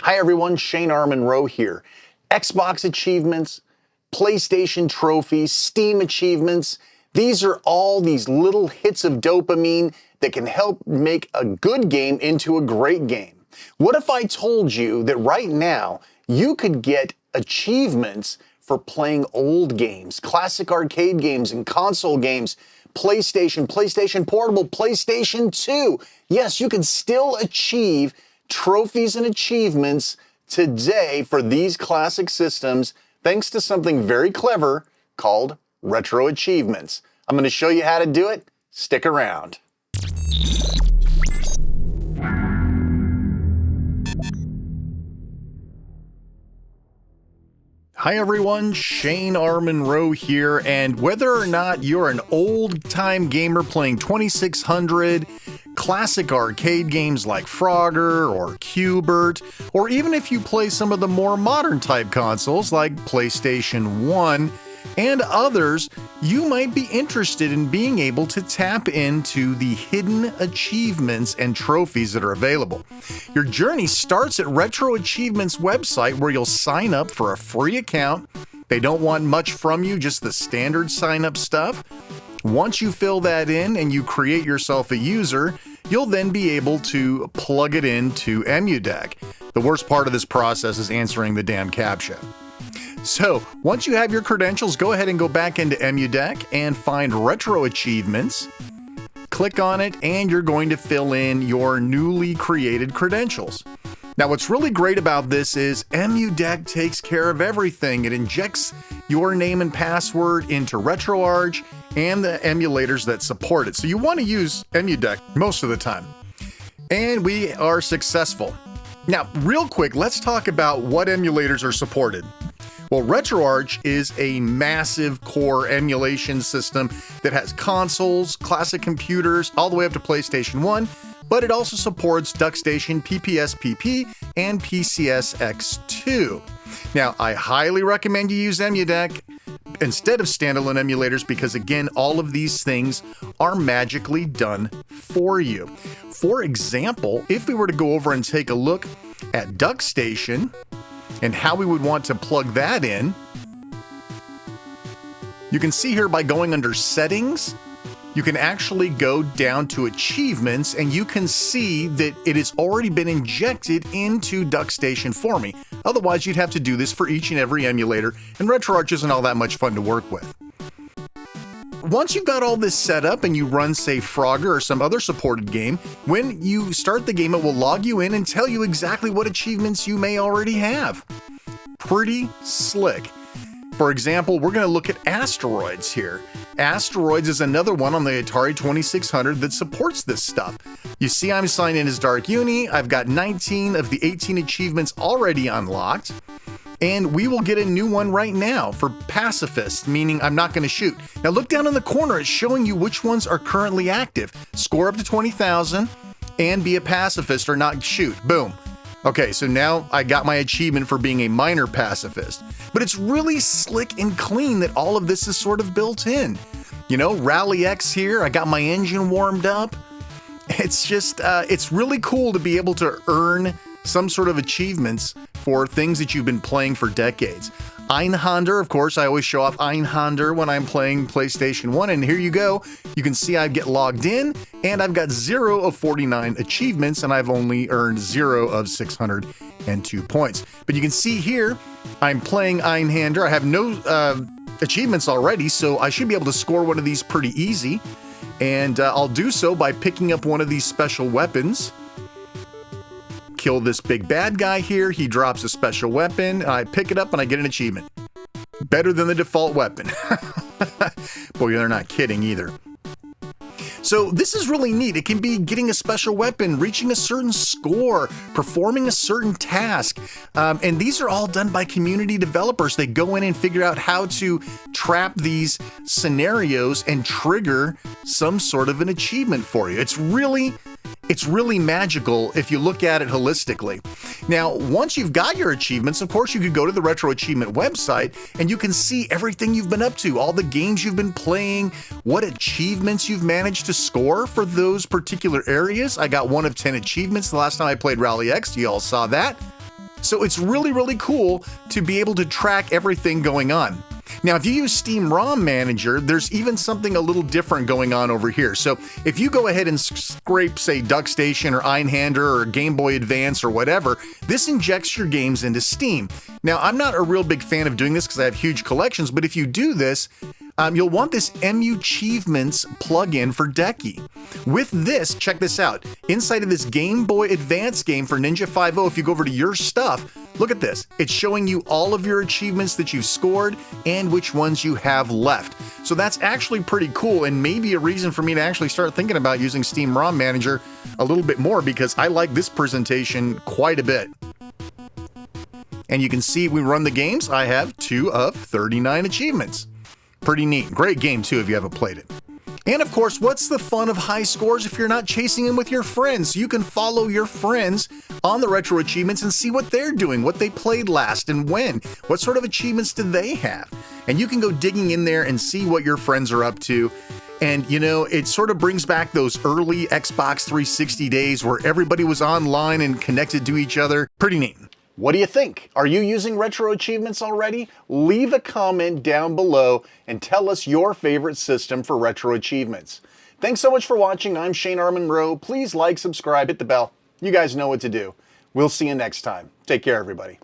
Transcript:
Hi everyone, Shane R. Monroe here. Xbox achievements, PlayStation trophies, Steam achievements, these are all these little hits of dopamine that can help make a good game into a great game. What if I told you that right now you could get achievements for playing old games, classic arcade games and console games, PlayStation, PlayStation Portable, PlayStation 2. Yes, you can still achieve trophies and achievements today for these classic systems thanks to something very clever called Retro Achievements. I'm going to show you how to do it. Stick around. Hi everyone, Shane R. Monroe here, and whether or not you're an old-time gamer playing 2600, classic arcade games like Frogger or Q*bert, or even if you play some of the more modern type consoles like PlayStation 1 and others, you might be interested in being able to tap into the hidden achievements and trophies that are available. Your journey starts at Retro Achievements website, where you'll sign up for a free account. They don't want much from you, just the standard sign up stuff. Once you fill that in and you create yourself a user, you'll then be able to plug it into EmuDeck. The worst part of this process is answering the damn CAPTCHA. So once you have your credentials, go ahead and go back into EmuDeck and find Retro Achievements. Click on it and you're going to fill in your newly created credentials. Now what's really great about this is EmuDeck takes care of everything. It injects your name and password into RetroArch and the emulators that support it. So you want to use EmuDeck most of the time. And we are successful. Now, real quick, let's talk about what emulators are supported. Well, RetroArch is a massive core emulation system that has consoles, classic computers, all the way up to PlayStation 1, but it also supports DuckStation, PPS-PP, and PCS-X2. Now, I highly recommend you use EmuDeck instead of standalone emulators because, again, all of these things are magically done for you. For example, if we were to go over and take a look at DuckStation and how we would want to plug that in, you can see here by going under Settings, you can actually go down to Achievements and you can see that it has already been injected into DuckStation for me. Otherwise, you'd have to do this for each and every emulator, and RetroArch isn't all that much fun to work with. Once you've got all this set up and you run, say, Frogger or some other supported game, when you start the game, it will log you in and tell you exactly what achievements you may already have. Pretty slick. For example, we're going to look at Asteroids here. Asteroids is another one on the Atari 2600 that supports this stuff. You see I'm signed in as Dark Uni. I've got 19 of the 18 achievements already unlocked. And we will get a new one right now for Pacifist, meaning I'm not going to shoot. Now look down in the corner, it's showing you which ones are currently active. Score up to 20,000 and be a pacifist or not shoot. Boom. Okay, so now I got my achievement for being a minor pacifist. But it's really slick and clean that all of this is sort of built in. You know, Rally X here, I got my engine warmed up. It's just, it's really cool to be able to earn some sort of achievements for things that you've been playing for decades. Einhander, of course, I always show off Einhander when I'm playing PlayStation 1, and here you go. You can see I get logged in, and I've got 0 of 49 achievements, and I've only earned 0 of 602 points. But you can see here, I'm playing Einhander. I have no achievements already, so I should be able to score one of these pretty easy, and I'll do so by picking up one of these special weapons. Kill this big bad guy here, he drops a special weapon, I pick it up and I get an achievement. Better than the default weapon. Boy, they're not kidding either. So this is really neat. It can be getting a special weapon, reaching a certain score, performing a certain task. And these are all done by community developers. They go in and figure out how to trap these scenarios and trigger some sort of an achievement for you. It's really magical if you look at it holistically. Now, once you've got your achievements, of course, you could go to the Retro Achievement website and you can see everything you've been up to, all the games you've been playing, what achievements you've managed to score for those particular areas. I got 1 of 10 achievements the last time I played Rally X. You all saw that. So it's really, really cool to be able to track everything going on. Now, if you use Steam ROM Manager, there's even something a little different going on over here. So if you go ahead and scrape, say, DuckStation or Einhander or Game Boy Advance or whatever, this injects your games into Steam. Now, I'm not a real big fan of doing this because I have huge collections, but if you do this, you'll want this Emuchievements plugin for Decky. With this, check this out. Inside of this Game Boy Advance game for Ninja 5.0, if you go over to your stuff, look at this. It's showing you all of your achievements that you've scored and which ones you have left. So that's actually pretty cool, and maybe a reason for me to actually start thinking about using Steam ROM Manager a little bit more, because I like this presentation quite a bit. And you can see we run the games. I have 2 of 39 achievements. Pretty neat. Great game too if you haven't played it. And of course, what's the fun of high scores if you're not chasing them with your friends? You can follow your friends on the Retro Achievements and see what they're doing, what they played last and when. What sort of achievements do they have? And you can go digging in there and see what your friends are up to. And you know, it sort of brings back those early Xbox 360 days where everybody was online and connected to each other. Pretty neat. What do you think? Are you using Retro Achievements already? Leave a comment down below and tell us your favorite system for Retro Achievements. Thanks so much for watching. I'm Shane R-Monroe. Please like, subscribe, hit the bell. You guys know what to do. We'll see you next time. Take care, everybody.